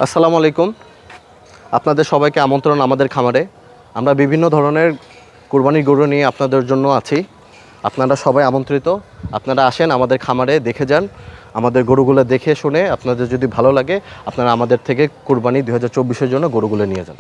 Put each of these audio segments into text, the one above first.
আসসালামু আলাইকুম। আপনাদের সবাইকে আমন্ত্রণ আমাদের খামারে। আমরা বিভিন্ন ধরনের কুরবানির গরু নিয়ে আপনাদের জন্য আছি। আপনারা সবাই আমন্ত্রিত। আপনারা আসেন আমাদের খামারে, দেখে যান। আমাদের গরুগুলো দেখে শুনে আপনাদের যদি ভালো লাগে, আপনারা আমাদের থেকে কুরবানি 2024-এর জন্য গরুগুলো নিয়ে যান।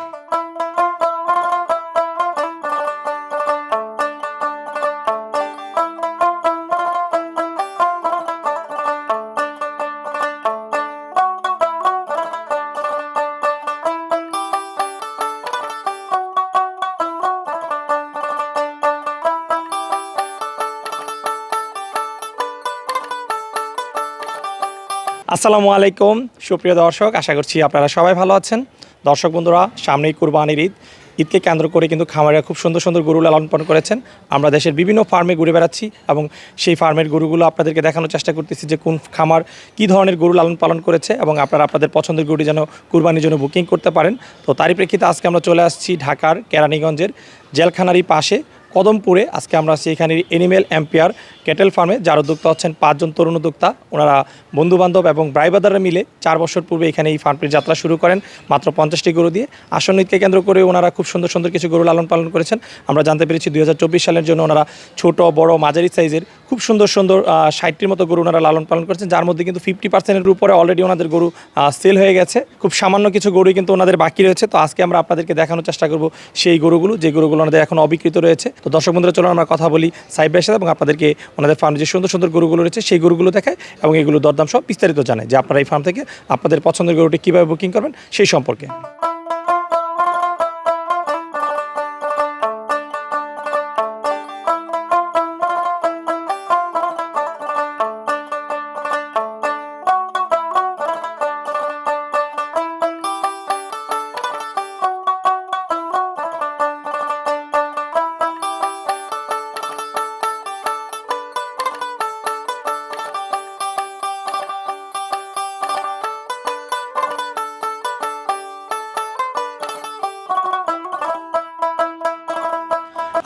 আসসালামু আলাইকুম সুপ্রিয় দর্শক, আশা করছি আপনারা সবাই ভালো আছেন। দর্শক বন্ধুরা, সামনেই কুরবানির ঈদকে কেন্দ্র করে কিন্তু খামারে খুব সুন্দর সুন্দর গরু লালন পালন করেছেন। আমরা দেশের বিভিন্ন ফার্মে ঘুরে বেড়াচ্ছি এবং সেই ফার্মের গরুগুলো আপনাদেরকে দেখানোর চেষ্টা করতেছি যে কোন খামার কী ধরনের গরু লালন পালন করেছে এবং আপনারা আপনাদের পছন্দের গরুটি যেন কুরবানির জন্য বুকিং করতে পারেন। তো তারই প্রেক্ষিতে আজকে আমরা চলে আসছি ঢাকার কেরানীগঞ্জের জেলখানারই পাশে কদমপুরে। আজকে আমরা আছি এখানে এনিম্যাল এম্পায়ার ক্যাটেল ফার্মে, যার উদ্যোক্তা হচ্ছেন 5 জন তরুণ উদ্যোক্তা। ওনারা বন্ধুবান্ধব এবং ব্রাইবাদাররা মিলে 4 বছর পূর্বে এখানে এই ফার্মটির যাত্রা শুরু করেন মাত্র 50টি গরু দিয়ে। আসন্ন ঈদকে কেন্দ্র করে ওনারা খুব সুন্দর সুন্দর কিছু গরু লালন পালন করেছেন। আমরা জানতে পেরেছি 2024 সালের জন্য ওনারা ছোট বড় মাঝারি সাইজের খুব সুন্দর সুন্দর 60টির মতো গরু ওনারা লালন পালন করেছেন, যার মধ্যে কিন্তু 50%-এর উপরে অলরেডি ওনাদের গরু সেল হয়ে গেছে। খুব সামান্য কিছু গরুই কিন্তু ওনাদের বাকি রয়েছে। তো আজকে আমরা আপনাদেরকে দেখানোর চেষ্টা করব সেই গরুগুলো, যে গরুগুলো ওনাদের এখন অবিকৃত রয়েছে। তো দর্শক বন্ধুরা, চলুন আমরা কথা বলি সাইব ভাইয়ের সাথে এবং আপনাদেরকে ওনাদের ফার্মে যে সুন্দর সুন্দর গরুগুলো রয়েছে সেই গরুগুলো দেখায় এবং এগুলো দরদাম সব বিস্তারিত জানায়, যে আপনারা এই ফার্ম থেকে আপনাদের পছন্দের গরুটি কীভাবে বুকিং করবেন সেই সম্পর্কে।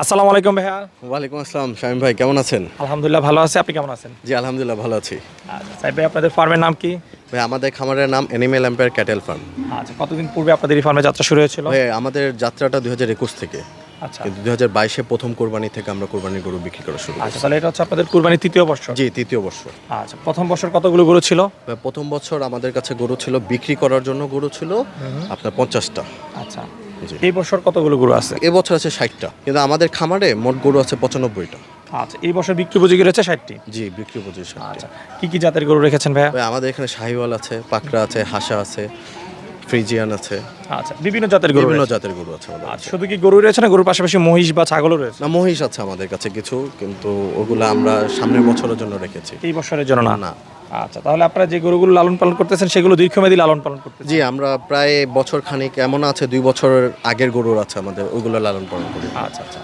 আসসালামু আলাইকুম ভাইয়া। ওয়ালাইকুম আসসালাম। শামীম ভাই, কেমন আছেন? আলহামদুলিল্লাহ ভালো আছে, আপনি কেমন আছেন? জি আলহামদুলিল্লাহ ভালো আছি। আচ্ছা সাইব ভাই, আপনাদের ফার্মের নাম কি? ভাই, আমাদের খামারের নাম এনিম্যাল এম্পায়ার ক্যাটেল ফার্ম। আচ্ছা, কতদিন পূর্বে আপনাদের এই ফার্মে যাত্রা শুরু হয়েছিল? ভাই, আমাদের যাত্রাটা 2021 থেকে, আচ্ছা কিন্তু 2022-এ প্রথম কোরবানি থেকে আমরা কোরবানির গরু বিক্রি করা শুরু আচ্ছা, করি। তাহলে এটা হচ্ছে আপনাদের কুরবানির তৃতীয় বর্ষ? জি, তৃতীয় বর্ষ। আচ্ছা, প্রথম বছর কতগুলো গরু ছিল? ভাই, প্রথম বছর আমাদের কাছে গরু ছিল, বিক্রি করার জন্য গরু ছিল আপনার 50টা। আচ্ছা, জি। এই বছর কতগুলো গরু আছে? এবছর আছে 60টা, কিন্তু আমাদের খামারে মোট গরু আছে 95টা। আচ্ছা, এই বছর বিক্রি উপযোগী রয়েছে 60টি? জি, বিক্রি উপযোগী 60টা। আচ্ছা, কি কি জাতের গরু রেখেছেন ভাইয়া? ভাই, আমাদের এখানে শাহিওয়াল আছে, পাকড়া আছে, হাসা আছে, ফ্রিজিয়ান আছে, আচ্ছা, বিভিন্ন জাতের গরু বিভিন্ন রয়েছে। জাতের গরু আছে আমাদের আচ্ছা, কাছে। শুধু কি গরু রয়েছে না গরুর পাশাপাশি মহিষ বা ছাগলও রয়েছে? না, মহিষ আছে আমাদের কাছে কিছু, কিন্তু ওগুলো আমরা সামনের বছরের জন্য রেখেছি। এই বছরের জন্য না? না। আচ্ছা, তাহলে আপনারা যে গরুগুলো লালন পালন করতেছেন সেগুলো দীর্ঘমেয়াদী লালন পালন করতেছেন? জি, আমরা প্রায় বছর খানিক, এমন আছে 2 বছরের আগের গরুর আছে আমাদের, ওইগুলো লালন পালন করি। আচ্ছা আচ্ছা,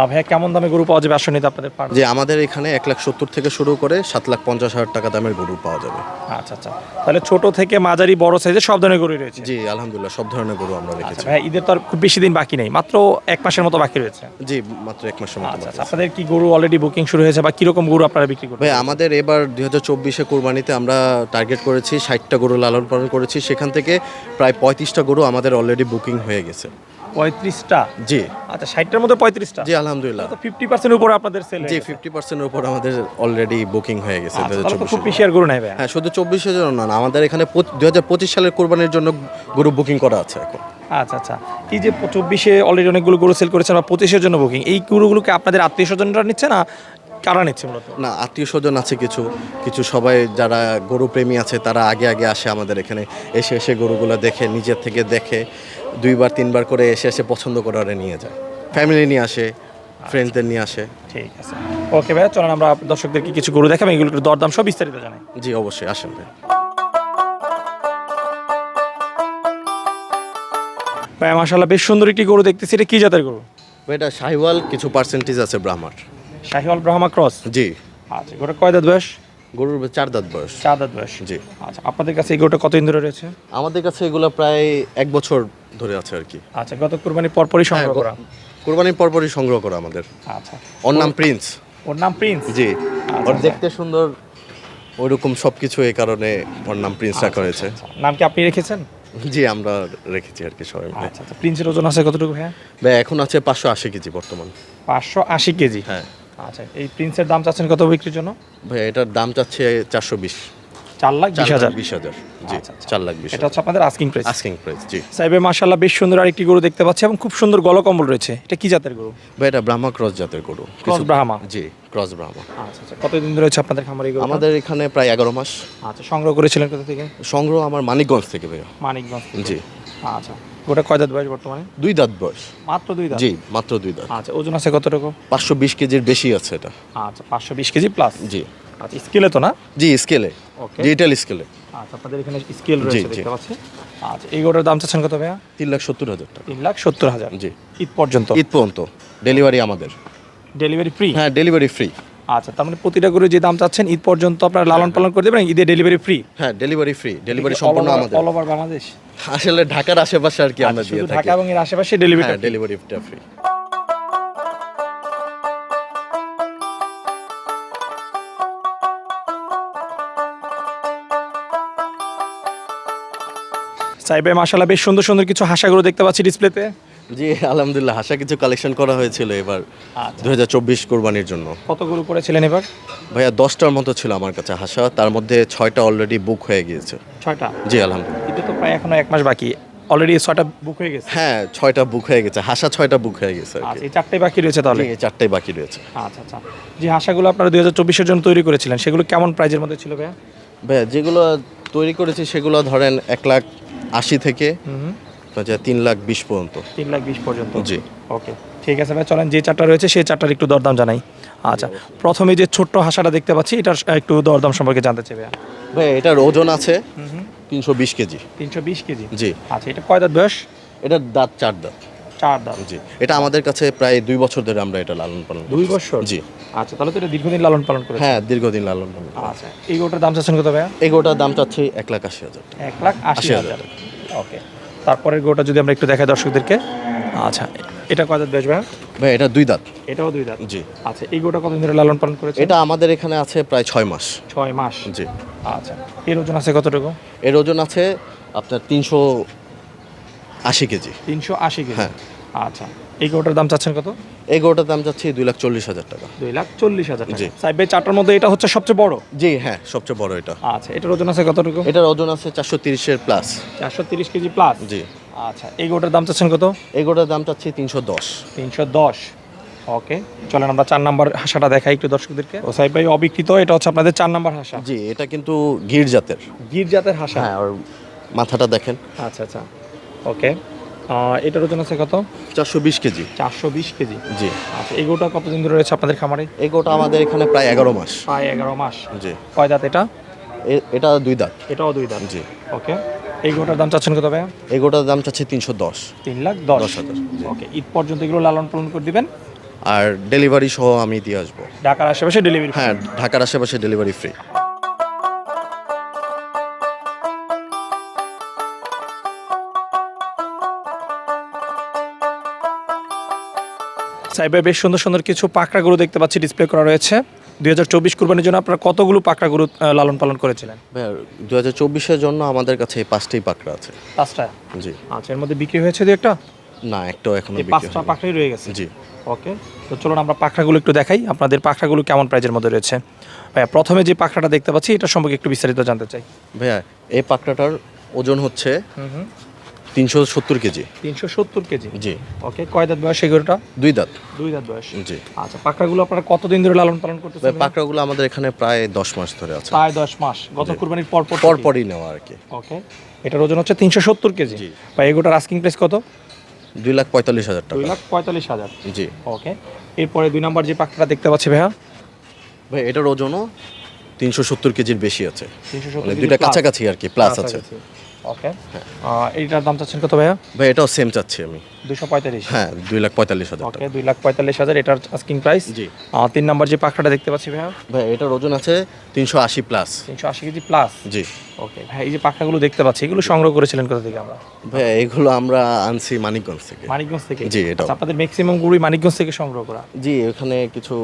ভাইয়া কেমন দামে গরু পাওয়া যাবে আসনিতে আপনাদের ফার্মে? যে আমাদের এখানে 1,70,000 থেকে শুরু করে 7,50,000 টাকা দামের গরু পাওয়া যাবে। আচ্ছা আচ্ছা, তাহলে ছোট থেকে মাঝারি বড় সাইজের সব ধরনের গরুই রয়েছে? জি আলহামদুলিল্লাহ, সব ধরনের গরু আমরা আচ্ছা রেখেছি। ভাইয়া, ঈদের তো আর খুব বেশি দিন বাকি নেই, মাত্র 1 মাসের মতো বাকি রয়েছে। জি, মাত্র 1 মাসের মতো আচ্ছা বাকি আচ্ছা, আছে। আপনাদের কি গরু অলরেডি বুকিং শুরু হয়েছে বা কিরকম গরু আপনারা বিক্রি করবেন? ভাই, আমাদের এবার 2024-এ কুরবানিতে আমরা টার্গেট করেছি 60টা গরু লালন পালন করেছি, সেখান থেকে প্রায় 35টা গরু আমাদের অলরেডি বুকিং হয়ে গেছে। 35টা? জি। আচ্ছা, 60টার মধ্যে 35টা? জি আলহামদুলিল্লাহ। তো 50% উপরে আপনাদের সেল? জি, 50%-এর উপর আমাদের অলরেডি বুকিং হয়ে গেছে তাহলে তো 2024-এ। খুব বেশি আর গরু নাই ভাইয়া? হ্যাঁ, শুধু 24-এর জন্য না, আমাদের এখানে 2025 সালের কোরবানির জন্য গরু বুকিং করা আছে এখন। আচ্ছা আচ্ছা, এই যে 24-এ অলরেডি অনেকগুলো গরু সেল করেছেন বা 25-এর জন্য বুকিং, এই গরুগুলোকে আপনাদের আত্মীয় স্বজনরা নিচ্ছে না কারা নিচ্ছে মূলত? না, আত্মীয় স্বজন আছে কিছু কিছু, সবাই যারা গরু প্রেমী আছে তারা আগে আগে আসে আমাদের এখানে, এসে গরুগুলো দেখে, নিজের থেকে দেখে 2বার 3বার করে এসে পছন্দ করে ওরা নিয়ে যায়। ফ্যামিলি নিয়ে আসে, ফ্রেন্ডদের নিয়ে আসে। ঠিক আছে, ওকে ভাইয়া, চলেন আমরা দর্শকদেরকে কিছু গরু দেখাবো, এগুলোর দরদাম সব বিস্তারিত জানাই। জি অবশ্যই, আসেন ভাই। ভাই মাশাআল্লাহ, বেশ সুন্দর একটি গরু দেখতেছি, এটা কি জাতের গরু? এটা শাহিওয়াল, কিছু পার্সেন্টেজ আছে ব্রাহ্মার। শাহিওয়াল ব্রাহ্মা ক্রস? জি। আচ্ছা, গরুটা কয় দাঁত বয়স? গরুর 4 দাঁত বয়স। 4 দাঁত বয়স? জি। আচ্ছা, আপনাদের কাছে এই গরুটা কতদিন ধরে রয়েছে? আমাদের কাছে এগুলো প্রায় 1 বছর ধরে আছে আর কি। আচ্ছা, গত কুরবানির পরপরই সংগ্রহ করা? কোরবানির পরপরই সংগ্রহ করা আমাদের। আচ্ছা, ওর নাম প্রিন্স। ওর নাম প্রিন্স? জি। আচ্ছা, ওর দেখতে সুন্দর, ওইরকম সব কিছু, এই কারণে ওর নাম প্রিন্স রাখা হয়েছে। নাম কি আপনি রেখেছেন? জি আমরা রেখেছি আর কি সবাই মিলে। আচ্ছা আচ্ছা, প্রিন্সের ওজন আছে কতটুকু ভাইয়া? ভাই এখন আছে 580 কেজি বর্তমান। 580 কেজি। হ্যাঁ আচ্ছা, এই প্রিন্সের দাম চাচ্ছেন কত বিক্রির জন্য? ভাই এটার দাম চাচ্ছে 420। 4,20,000। 4,20,000 জি। আচ্ছা, আচ্ছা। 4,20,000 এটা হচ্ছে আপনাদের আস্কিং প্রাইস। আস্কিং প্রাইস জি। সাইবে মাশাআল্লাহ বেশ সুন্দর আরেকটি গরু দেখতে পাচ্ছি এবং খুব সুন্দর গলকম্বল রয়েছে। এটা কি জাতের গরু? ভাই এটা ব্রাহ্মা ক্রস জাতের গরু। ক্রস ব্রাহ্মা। জি ক্রস ব্রাহ্মা। আচ্ছা আচ্ছা, কতদিন ধরে রয়েছে আপনাদের খামারে এই গরু? আমাদের এখানে প্রায় 11 মাস। আচ্ছা, সংগ্রহ করেছিলেন কোথা থেকে? সংগ্রহ আমার মানিকগঞ্জ থেকে ভাইয়া। মানিকগঞ্জ থেকে। জি। আচ্ছা, ওটা কয় দাঁত বয়স বর্তমানে? 2 দাঁত বয়স। মাত্র 2 দাঁত? জি মাত্র 2 দাঁত। আচ্ছা, ওজন আছে কতটুকু? 520 কেজির বেশি আছে এটা। আচ্ছা, 520 কেজি প্লাস। জি। আচ্ছা, স্কেলে তো না? জি স্কেলে। ওকে। ডিজিটাল স্কেলে। আচ্ছা, আপনাদের এখানে স্কেল রয়েছে জি, জি। দেখতে পাচ্ছি। আচ্ছা, এই গরুটার দাম চাচ্ছেন কত ভাইয়া? 3,70,000 টাকা। 3,70,000। জি। ঈদ পর্যন্ত? ঈদ পর্যন্ত ডেলিভারি আমাদের। Delivery free? হ্যাঁ ডেলিভারি ফ্রি। আচ্ছা, তার মানে প্রতিটা গরু যে দাম চাচ্ছেন ঈদ পর্যন্ত আপনারা লালন পালন করে দেবেন, ঈদে ডেলিভারি ফ্রি? হ্যাঁ ডেলিভারি ফ্রি। ডেলিভারি সম্পূর্ণ আমাদের। All over Bangladesh? আসলে ঢাকার আশেপাশে আর কি আমরা আচ্ছা, দিয়ে শুধু থাকি। ঢাকা এবং এর আশেপাশে ডেলিভারি? হ্যাঁ ডেলিভারিটা ফ্রি। সাইবে মাশাআল্লাহ বেশ সুন্দর সুন্দর কিছু হাসা গরু দেখতে পাচ্ছি ডিসপ্লেতে। জি আলহামদুলিল্লাহ হাসা কিছু কালেকশন করা হয়েছিল এবার আচ্ছা। 2024 কোরবানির জন্য। কত গরু করেছিলেন এবার? ভাইয়া 10টার মতো ছিল আমার কাছে হাসা, তার মধ্যে 6টা অলরেডি বুক হয়ে গিয়েছে। 6টা? জি আলহামদুলিল্লাহ। ঈদে তো প্রায় এখনো 1 মাস বাকি, অলরেডি 6টা বুক হয়ে গেছে? হ্যাঁ 6টা বুক হয়ে গেছে, হাসা 6টা বুক হয়ে গেছে আর আচ্ছা, কি। এই 4টাই বাকি রয়েছে তাহলে? জি, এই 4টাই বাকি রয়েছে। আচ্ছা আচ্ছা, যে হাসাগুলো আপনারা 2024-এর জন্য তৈরি করেছিলেন সেগুলো কেমন প্রাইজের মধ্যে ছিল ভাইয়া? ভাইয়া যেগুলো তৈরি করেছি সেগুলো ধরেন 1,80,000 থেকে 3,20,000 পর্যন্ত। 3,20,000 পর্যন্ত? জি। ওকে, ঠিক আছে ভাই, চলেন যে 4টা রয়েছে সেই 4টার একটু দরদাম জানাই। আচ্ছা, প্রথমে যে ছোট্ট হাসাটা দেখতে পাচ্ছি এটার একটু দরদাম সম্পর্কে জানতে চাই ভাইয়া। ভাইয়া এটার ওজন আছে 320 কেজি। 320 কেজি? জি। আচ্ছা, এটা কয় দাঁত বয়স? এটার দাঁত 4 দাঁত। 4 দাঁত? জি। এটা আমাদের কাছে প্রায় 2 বছর ধরে আমরা এটা লালন পালন 2 বছর? জি। আচ্ছা, তাহলে তো এটা দীর্ঘদিন লালন পালন করেছে। হ্যাঁ দীর্ঘদিন লালন পালন। আচ্ছা, এই গরুটার দাম চাচ্ছেন কত ভাইয়া? এই গোটার দাম চাচ্ছি 1,80,000 টাকা। 1,80,000। ওকে, তারপরের গরুটা যদি আমরা একটু দেখাই দর্শকদেরকে। আচ্ছা, এটা কয় দাঁত বয়স ভাইয়া? ভাই এটা 2 দাঁত। এটাও 2 দাঁত? জি। আচ্ছা, এই গরুটা কতদিন ধরে লালন পালন করেছে? এটা আমাদের এখানে আছে প্রায় 6 মাস। 6 মাস? জি। আচ্ছা, এর ওজন আছে কতটুকু? এর ওজন আছে আপনার 380 কেজি। 380 কেজি? হ্যাঁ। আচ্ছা, এই গরুটার দাম চাচ্ছেন কত? এই গোটার দাম চাচ্ছি 2,40,000 টাকা। 2,40,000 টাকা? জি। সাইড বাই 4টার মধ্যে এটা হচ্ছে সবচেয়ে বড়? জি হ্যাঁ সবচেয়ে বড় এটা। আচ্ছা, এটার ওজন আছে কতটুকু? এটার ওজন আছে 430-এর প্লাস। 430 KG plus? জি। আচ্ছা, এই গরুটার দাম চাচ্ছেন কত? এই গোটার দাম চাচ্ছি 310। 310? ওকে, চলেন আমরা 4 নাম্বার হাসাটা দেখাই একটু দর্শকদেরকে। ও সাইড বাই অবিকৃত, এটা হচ্ছে আপনাদের 4 নাম্বার হাসা? জি এটা কিন্তু গির জাতের। গির জাতের হাসা? হ্যাঁ আর মাথাটা দেখেন। আচ্ছা আচ্ছা, ওকে। এটার ওজন আছে কত? 420 কেজি। 420 কেজি? জি। আচ্ছা, এই গরুটা কতদিন ধরে রয়েছে আপনাদের খামারে? এই গোটা আমাদের এখানে প্রায় 11 মাস। প্রায় 11 মাস? জি। কয় দাঁত এটা? এটা 2 দাঁত। এটাও 2 দাঁত? জি। ওকে, এই গরুটার দাম চাচ্ছেন কত ভাইয়া? এই গোটার দাম চাচ্ছি 310। 3,10,000? জি। ওকে, ঈদ পর্যন্ত এগুলো লালন পালন করে দিবেন? আর ডেলিভারি সহ আমি দিয়ে আসবো। ঢাকার আশেপাশে ডেলিভারি? হ্যাঁ ঢাকার আশেপাশে ডেলিভারি ফ্রি। সাইবে বেশ সুন্দর সুন্দর কিছু পাকড়া গরু দেখতে পাচ্ছি ডিসপ্লে করা রয়েছে। 2024 কুরবানির জন্য আপনারা কতগুলো পাকড়া গরু লালন পালন করেছিলেন? ভাইয়া 2024-এর জন্য আমাদের কাছে এই 5টাই পাকড়া আছে। 5টা? জি। আচ্ছা, এর মধ্যে বিক্রি হয়েছে দু একটা? না একটাও এখনো এই বিক্রি 5টা হয়নি। পাকড়াই রয়ে গেছে? জি। ওকে, তো চলুন আমরা পাকড়াগুলো একটু দেখাই আপনাদের পাকড়াগুলো কেমন প্রাইজের মধ্যে রয়েছে। ভাইয়া প্রথমে যে পাকড়াটা দেখতে পাচ্ছি এটা সম্পর্কে একটু বিস্তারিত জানতে চাই। ভাইয়া এই পাকড়াটার ওজন হচ্ছে 370 কেজি। 370 কেজি? জি। ওকে, কয় দাঁত বয়স এই গরুটা? 2 দাঁত। 2 দাঁত বয়স? জি। আচ্ছা, পাকড়াগুলো আপনারা কতদিন ধরে লালন পালন করতেছেন? ভাই পাকড়াগুলো আমাদের এখানে প্রায় 10 মাস ধরে আছে। প্রায় 10 মাস? গত জি। কুরবানির পরপর? পরপরই নেওয়া আর কি। ওকে, এটার ওজন হচ্ছে 370 কেজি? জি। ভাই এগুলোর আস্কিং প্রাইস কত? 2,45,000 টাকা। 2,45,000? জি। ওকে, এরপরে 2 নাম্বার যে পাকড়াটা দেখতে পাচ্ছি ভাইয়া? ভাই এটার ওজনও 370 কেজির বেশি আছে। 370 মানে কেজি দুইটা plus? কাছাকাছি আর কি প্লাস আছে। কাছাকাছি। ওকে, এইটার দাম চাচ্ছেন কত ভাইয়া? ভাই এটাও সেম চাচ্ছি আমি। 245? হ্যাঁ 2,45,000 ওকে, টাকা। 2,45,000 এটার আস্কিং প্রাইস। জি। 3 নাম্বার যে পাকড়াটা দেখতে পাচ্ছি ভাইয়া? ভাই এটার ওজন আছে 380 প্লাস। 380 KG plus? জি। ওকে ভাই, এই যে পাকড়াগুলো দেখতে পাচ্ছি এগুলো সংগ্রহ করেছিলেন কোথা থেকে আমরা? ভাই এগুলো আমরা আনছি মানিকগঞ্জ থেকে। মানিকগঞ্জ থেকে? জি, এটাও। আচ্ছা, আপনাদের ম্যাক্সিমাম গরুই মানিকগঞ্জ থেকে সংগ্রহ করা? জি এখানে কিছু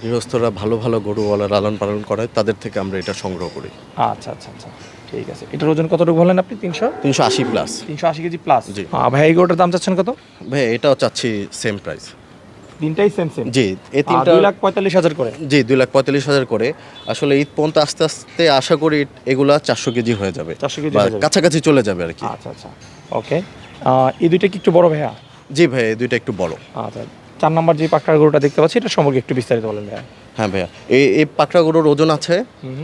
গৃহস্থরা ভালো ভালো গরুওয়ালা লালন পালন করে তাদের থেকে আমরা এটা সংগ্রহ করি। আচ্ছা আচ্ছা আচ্ছা, ঠিক আছে, এটার ওজন কতটুকু বললেন আপনি? 380 প্লাস। 380 KG plus. জি। ভাই এই গরুটার দাম চাচ্ছেন কত? ভাই এটাও চাচ্ছি সেম প্রাইস। তিনটাই সেম সেম? জি, এই তিনটা 2,45,000 করে। জি 2,45,000 করে। আসলে ঈদ পর্যন্ত আস্তে আস্তে আশা করি এগুলা 400 কেজি হয়ে যাবে, 400 কেজি বা হয়ে যাবে। কাছাকাছি চলে যাবে আর কি। আচ্ছা আচ্ছা, ওকে। এই দুইটা কি একটু বড় ভাইয়া? জি ভাই, এই দুইটা একটু বড়। আচ্ছা, 4 নম্বর যে পাকড়ার গরুটা দেখতে পাচ্ছি এটা সম্পর্কে একটু বিস্তারিত বলেন ভাইয়া। হ্যাঁ ভাইয়া, এই পাকড়া গরুর ওজন আছে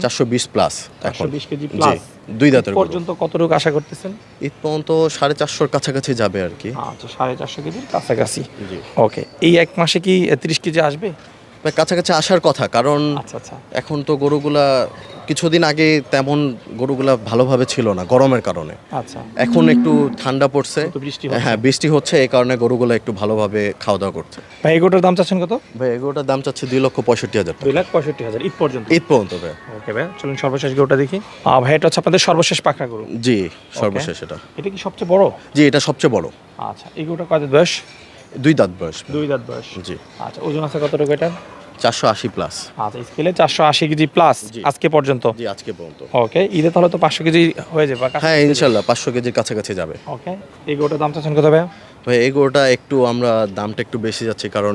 420 প্লাস। এখন 420 কেজি জি, প্লাস। দুই দাঁতের গরু। পর্যন্ত কতটুকু আশা করতেছেন? ঈদ পর্যন্ত 450 কাছাকাছি যাবে আর কি। আচ্ছা, 450 কেজির কাছাকাছি। জি ওকে, এই এক মাসে কি 30 কেজি আসবে? ভাই কাছাকাছি আসার কথা, কারণ আচ্ছা আচ্ছা, এখন তো গরুগুলা কিছুদিন আগে তেমন গরুগুলা ভালোভাবে ছিল না গরমের কারণে। আচ্ছা। এখন একটু ঠান্ডা পড়ছে, একটু বৃষ্টি হচ্ছে। হ্যাঁ বৃষ্টি হচ্ছে, এই কারণে গরুগুলো একটু ভালোভাবে খাওয়া দাওয়া করছে। ভাই এই গরুটার দাম চাচ্ছেন কত? ভাই এগুলোটার দাম চাচ্ছে 2,65,000 টাকা 2,65,000 ঈদ পর্যন্ত। ঈদ পর্যন্ত ভাই। ওকে ভাই, চলুন সর্বশেষ গরুটা দেখি। ভাই এটা হচ্ছে আপনাদের সর্বশেষ পাকড়া গরু। জি সর্বশেষ এটা। এটা কি সবচেয়ে বড়? জি এটা সবচেয়ে বড়। আচ্ছা, এই গরুটা কত বয়স? 2 দাঁত বয়স। 2 দাঁত বয়স। জি আচ্ছা, ওজন আছে কতটুকু এটা? 480 প্লাস। আচ্ছা, স্কেলে 480 কেজি প্লাস জি। আজকে পর্যন্ত। জি আজকে পর্যন্ত। ওকে, ঈদে তাহলে তো 500 কেজি হয়ে যাবে। হ্যাঁ ইনশাল্লাহ 500 কেজির কাছাকাছি যাবে। ওকে, এই গরুটার দাম চাচ্ছেন কত ভাই? ভাই এই গরুটা একটু আমরা দামটা একটু বেশি যাচ্ছে, কারণ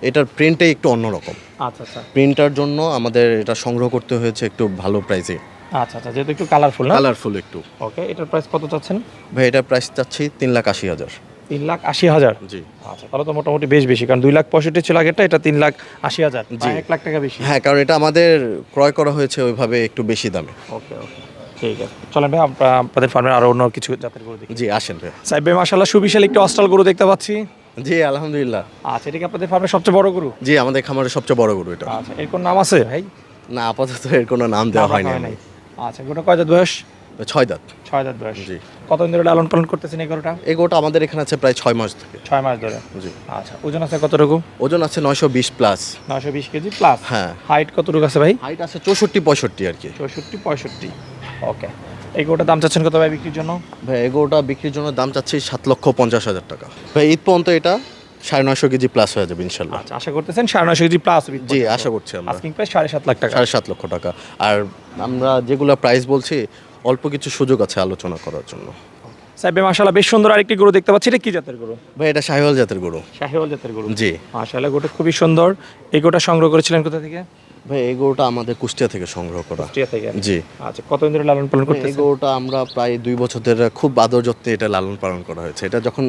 এটার প্রিন্টটাই একটু অন্যরকম। আচ্ছা আচ্ছা প্রিন্টার জন্য আমাদের এটা সংগ্রহ করতে হয়েছে একটু ভালো প্রাইসে, আচ্ছা আচ্ছা, যেহেতু একটু কালারফুল না? কালারফুল একটু। ওকে, এটার প্রাইস কত চাচ্ছেন? ভাই এটার প্রাইস চাচ্ছি 3,80,000। 3,80,000? জি আচ্ছা, তাহলে তো মোটামুটি বেশ বেশি, কারণ 2,65,000 ছিল আগেরটা, এটা 3,80,000, জি। 1 লাখ টাকা বেশি। হ্যাঁ, কারণ এটা আমাদের ক্রয় করা হয়েছে ওইভাবে একটু বেশি দামে। ওকে ওকে, ঠিক আছে, চলেন ভাই আমরা আপনাদের ফার্মের আরো অন্য কিছু জাতের গরু দেখি। জি আসেন ভাই। সাহেব ভাই মাশাআল্লাহ সুবিশাল একটি অস্ট্রাল গরু দেখতে পাচ্ছি। জি আলহামদুলিল্লাহ। আচ্ছা, এটা কি আপনাদের ফার্মের সবচেয়ে বড় গরু? জি আমাদের খামারের সবচেয়ে বড় গরু এটা। আচ্ছা, এর কোন নাম আছে ভাই? না আপাতত এর কোনো নাম দেওয়া নাম রাখা হয়নি। হয় নাই। আচ্ছা, গরুটা কয় দাঁত বয়স? 6 দাঁত। 6 দাঁত বয়স। জি। কতদিন ধরে লালন পালন করতেছেন এই গরুটা? এই গরুটা আমাদের এখানে আছে প্রায় 6 মাস থেকে। 6 মাস ধরে। জি। আচ্ছা, ওজন আছে কতটুকু? ওজন আছে 920 প্লাস। 920 KG plus. হ্যাঁ। হাইট কতটুকু আছে ভাই? হাইট আছে 64-65 আর কি। 64-65। ওকে, এই গরুটার দাম চাচ্ছেন কত ভাই বিক্রির জন্য? ভাই এই গরুটা বিক্রির জন্য দাম চাচ্ছি 7,50,000 টাকা। ভাই ঈদ পর্যন্ত এটা 950 কেজি প্লাস হয়ে যাবে ইনশাল্লাহ। আচ্ছা, আশা করতেছেন 950 কেজি প্লাস? জি আশা করছি আমরা। আস্কিং প্রাইস 7.5 লাখ টাকা। 7.5 লক্ষ টাকা। আর আমরা যেগুলো প্রাইস বলছি অল্প কিছু সুযোগ আছে আলোচনা করার জন্য। সাহেব ভাই মাশাআল্লাহ বেশ সুন্দর আরেকটি গরু দেখতে পাচ্ছি, এটা কি জাতের গরু? ভাই এটা শাহিওয়াল জাতের গরু। শাহিওয়াল জাতের গরু। জি। মাশাআল্লাহ, গরুটা খুবই সুন্দর। এই গরুটা সংগ্রহ করেছিলেন কোথা থেকে? ভাই এই গরুটা আমাদের কুষ্টিয়া থেকে সংগ্রহ করা। কুষ্টিয়া থেকে। জি। আচ্ছা, কতদিন ধরে লালন পালন এই করতেছেন? গরুটা আমরা প্রায় 2 বছর ধরে খুব আদর যত্নে এটা লালন পালন করা হয়েছে। এটা যখন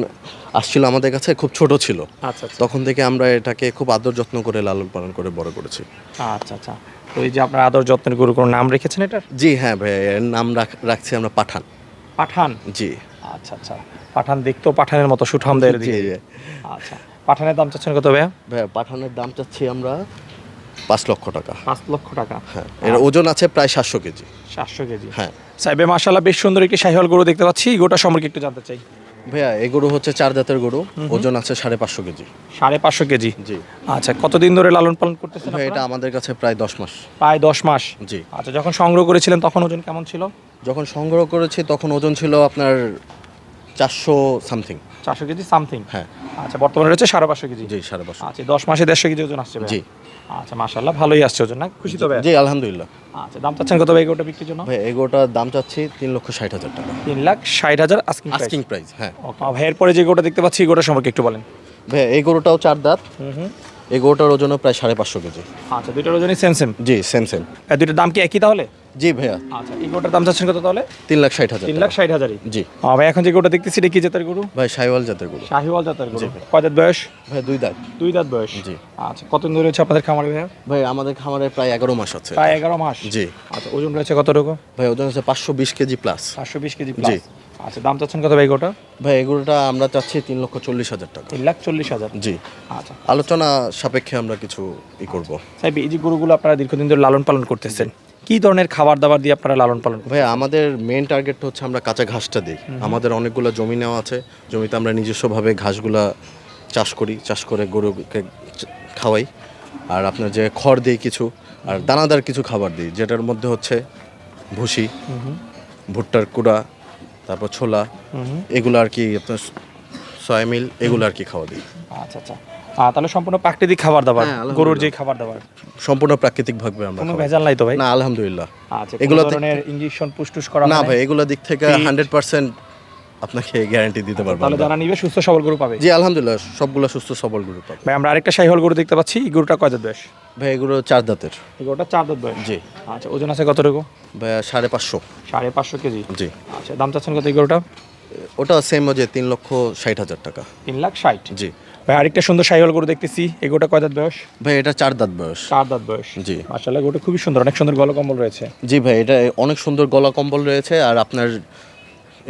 আসছিল আমাদের কাছে খুব ছোট ছিল, আচ্ছা আচ্ছা তখন থেকে আমরা এটাকে খুব আদর যত্ন করে লালন পালন করে বড় করেছি। আচ্ছা আচ্ছা, তো এই যে আপনার আদর যত্নের গরু, কোনো নাম রেখেছেন এটার? জি হ্যাঁ ভাই, এর নাম রাখছি আমরা পাঠান। পাঠান? জি। আচ্ছা আচ্ছা, পাঠান দেখতেও পাঠানের মতো সুঠামদের জি দিকে। আচ্ছা, পাঠানের দাম চাচ্ছেন কত ভাইয়া? ভাই পাঠানের দাম চাচ্ছি আমরা 5 লক্ষ টাকা। 5 লক্ষ টাকা। হ্যাঁ, এর ওজন আছে প্রায় 700 কেজি। 700 কেজি। হ্যাঁ। সাহেবে মাশাআল্লাহ বেশ সুন্দর একটি শাহিওয়াল গরু দেখতে পাচ্ছি, গোটা সম্পর্কে একটু জানতে চাই। ভাইয়া এই গরু হচ্ছে 4 দাঁতের গরু, ওজন আছে 550 কেজি। 550 কেজি। জি। আচ্ছা, কতদিন ধরে লালন পালন করতেছেন ভাই এটা আপনারা? আমাদের কাছে প্রায় 10 মাস। প্রায় 10 মাস। জি। আচ্ছা, যখন সংগ্রহ করেছিলেন তখন ওজন কেমন ছিল? যখন সংগ্রহ করেছি তখন ওজন ছিল আপনার 400 সামথিং। 400 KG something. হ্যাঁ। আচ্ছা, বর্তমানে রয়েছে 550 কেজি। জি 550। আচ্ছা, 10 মাসে 150 কেজি ওজন আসছে ভাই? জি। আচ্ছা, মাশাআল্লাহ ভালোই আসছে ওজন, না? খুশি তো ভাই? জি আলহামদুলিল্লাহ। আচ্ছা, দাম চাচ্ছেন কত ভাই গোটা বিক্রির জন্য? ভাই এই গরুটার দাম চাচ্ছি 3,60,000 টাকা। 3,60,000 আস্কিং প্রাইস। Asking price. হ্যাঁ। ওকে, ভাইয়ের পরে যে গোটা দেখতে পাচ্ছি এই গোটা সম্পর্কে একটু বলেন। ভাই এই গরুটাও 4 দাঁত। এই গরুটার ওজন প্রায় 550 কেজি। আচ্ছা, দুইটার ওজনই সেম সেম? জি সেম সেম। দুইটার দাম কি একই তাহলে? জি ভাইয়া। আচ্ছা, এই গোটার দাম চাচ্ছেন কত তাহলে? 3,60,000 টাকা। 3,60,000। জি। ভাই এখন যে গোটা দেখতেছি এটা কি জাতের গরু? ভাই শাহিওয়াল জাতের গরু। শাহিওয়াল জাতের গরু। জি। কয় দাঁত বয়স? ভাই 2 দাঁত। 2 দাঁত বয়স। জি। আচ্ছা, কতদিন ধরে হচ্ছে আপনাদের খামারে ভাইয়া? ভাই আমাদের খামারে প্রায় 11 মাস আছে। প্রায় 11 মাস। জি। আচ্ছা, ওজন রয়েছে কতটুকু? ভাই ওজন আছে 520 কেজি প্লাস। 520 কেজি জি। প্লাস। আচ্ছা, দাম চাচ্ছেন কত ভাই গোটা? ভাই এই গরুটা আমরা চাচ্ছি 3,40,000 টাকা। 3,40,000। জি। আচ্ছা, আলোচনা সাপেক্ষে আমরা কিছু করব। সাহেব এই যে গরুগুলো আপনারা দীর্ঘদিন ধরে লালন পালন করতেছেন, কি ধরনের খাবার দাবার দিয়ে আপনারা লালন পালন করতেছেন? ভাই আমাদের মেন টার্গেট হচ্ছে আমরা কাঁচা ঘাসটা দিই। আমাদের অনেকগুলো জমি নেওয়া আছে, জমিতে আমরা নিজস্বভাবে ঘাসগুলা চাষ করি, চাষ করে গরুকে খাওয়াই। আর আপনার যে খড় দিই কিছু, আর দানাদার কিছু খাবার দিই, যেটার মধ্যে হচ্ছে ভুসি, ভুট্টার কুড়া, তারপর ছোলা, এগুলো আর কি আপনার সয়ামিল, এগুলো আর কি খাওয়া দিই। আচ্ছা আচ্ছা, তাহলে সম্পূর্ণ প্রাকৃতিক খাবার দাবার, হ্যাঁ, আলহামদুলিল্লাহ। গরুর যে খাবার দাবার, সম্পূর্ণ প্রাকৃতিকভাবে আমরা কোনো খাওয়াই। ভেজাল নাই তো ভাই? না আলহামদুলিল্লাহ। আচ্ছা, এগুলো এগুলো ধরনের ইনজেকশন পুষ্টুস করা না হয় ভাই, এগুলো দিক থেকে Feed। 100% আপনাকে গ্যারান্টি দিতে পারবো তাহলে আমরা। যারা নিবে সুস্থ সবল গরু পাবে। জি আলহামদুলিল্লাহ, সবগুলো সুস্থ সবল গরু পাবে। ভাই আমরা আরেকটা শাহিওয়াল গরু দেখতে পাচ্ছি, এই গরুটা কয় দাঁত বয়স? ভাই এগুলো 4 দাঁতের। এই গরুটা 4 দাঁত বয়স। জি আচ্ছা, ওজন আছে কতটুকু? ভাই 550। 550 কেজি। জি আচ্ছা, দাম চাচ্ছেন কত এই গরুটা? ওটা সেম যে 3,60,000 টাকা। 3,60,000। জি ভাই আরেকটা সুন্দর শাহিওয়াল গরু দেখতেছি, এই গরুটা কয় দাঁত বয়স? ভাই এটা 4 দাঁত বয়স। 4 দাঁত বয়স। জি মাশাআল্লাহ, গরুটা খুবই সুন্দর, অনেক সুন্দর গলকম্বল রয়েছে। জি ভাই, এটা অনেক সুন্দর গলা কম্বল রয়েছে। আর আপনার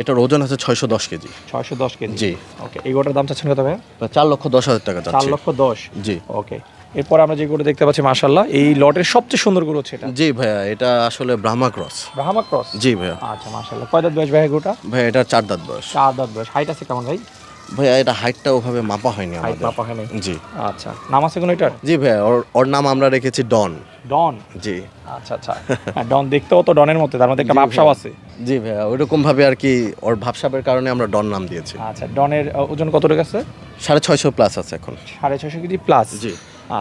এটার ওজন আছে 610 কেজি। 610 কেজি। জি। ওকে, এই গরুটার দাম চাচ্ছেন কত ভাই? 4,10,000 টাকা 4 যাচ্ছে। লক্ষ 10। জি ওকে, এরপর আমরা যে গরু দেখতে পাচ্ছি মাশাআল্লাহ, এই লটের সবচেয়ে সুন্দর গরু হচ্ছে এটা, জি ভাইয়া, এটা আসলে ব্রাহ্মা ক্রস। ব্রাহ্মা ক্রস। জি ভাইয়া। আচ্ছা মাশাআল্লাহ, কয় দাঁত বয়স ভাই এই গরুটা? ভাই এটা 4 দাঁত বয়স। 4 দাঁত বয়স। হাইট আছে কেমন ভাই? ভাইয়া এটা হাইটটা ওভাবে মাপা হয়নি হাইট আমাদের। মাপা হয়নি। জি আচ্ছা, নাম আছে কোনো এটার? জি ভাইয়া, ওর নাম আমরা রেখেছি ডন। ডন। জি আচ্ছা আচ্ছা, হ্যাঁ, ডন দেখতেও তো ডনের মতো, তার মধ্যে একটা জি ভাবসাব ভাইয়া। আছে। জি ভাইয়া, ওইরকম ভাবে আর কি, ওর ভাবসাবের কারণে আমরা ডন নাম দিয়েছি। আচ্ছা, ডনের ওজন কতটুকু আছে? 650 প্লাস আছে এখন। 650 কেজি প্লাস। জি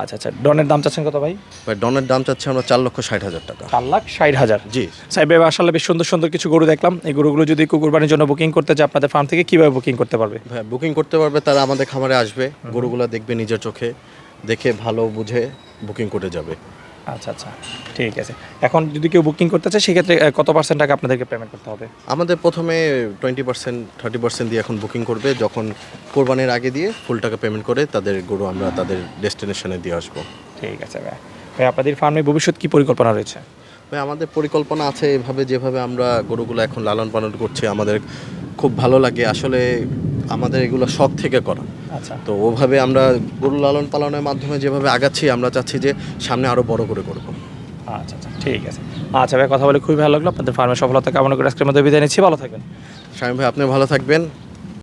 আচ্ছা আচ্ছা, ডনের দাম চাচ্ছেন কত ভাই? ভাই ডনের দাম চাচ্ছি আমরা 4,60,000 টাকা। 4,60,000। জি সাহেব ভাই আসলে বেশ সুন্দর সুন্দর কিছু গরু দেখলাম, এই গরুগুলো যদি কুরবানির জন্য বুকিং করতে চায় আপনাদের ফার্ম থেকে কিভাবে বুকিং করতে পারবে? ভাই বুকিং করতে পারবে, তারা আমাদের খামারে আসবে, গরুগুলো দেখবে নিজের চোখে, দেখে ভালো বুঝে বুকিং করে যাবে। আচ্ছা আচ্ছা, ঠিক আছে। এখন যদি কেউ বুকিং করতে চায় সেক্ষেত্রে কত পার্সেন্ট টাকা আপনাদেরকে পেমেন্ট করতে হবে? আমাদের প্রথমে 20% 30% দিয়ে এখন বুকিং করবে, যখন কোরবানির আগে দিয়ে ফুল টাকা পেমেন্ট করে তাদের গরু আমরা তাদের ডেস্টিনেশনে দিয়ে আসবো। ঠিক আছে ভাই। ভাই আপনাদের ফার্মে ভবিষ্যৎ কি পরিকল্পনা রয়েছে? ভাই আমাদের পরিকল্পনা আছে, এভাবে যেভাবে আমরা গরুগুলো এখন লালন পালন করছি আমাদের খুব ভালো লাগে আসলে, আমাদের এগুলো শখ থেকে করা। আচ্ছা তো ওভাবে আমরা গরু লালন পালনের মাধ্যমে যেভাবে আগাচ্ছি, আমরা চাচ্ছি যে সামনে আরও বড় করে করব। আচ্ছা আচ্ছা, ঠিক আছে। আচ্ছা ভাই, কথা বলে খুবই ভালো লাগলো। আপনাদের ফার্মের সফলতা কামনা করে আজকের মধ্যে বিদায় নিচ্ছি, ভালো থাকবেন। শামীম ভাই আপনি ভালো থাকবেন।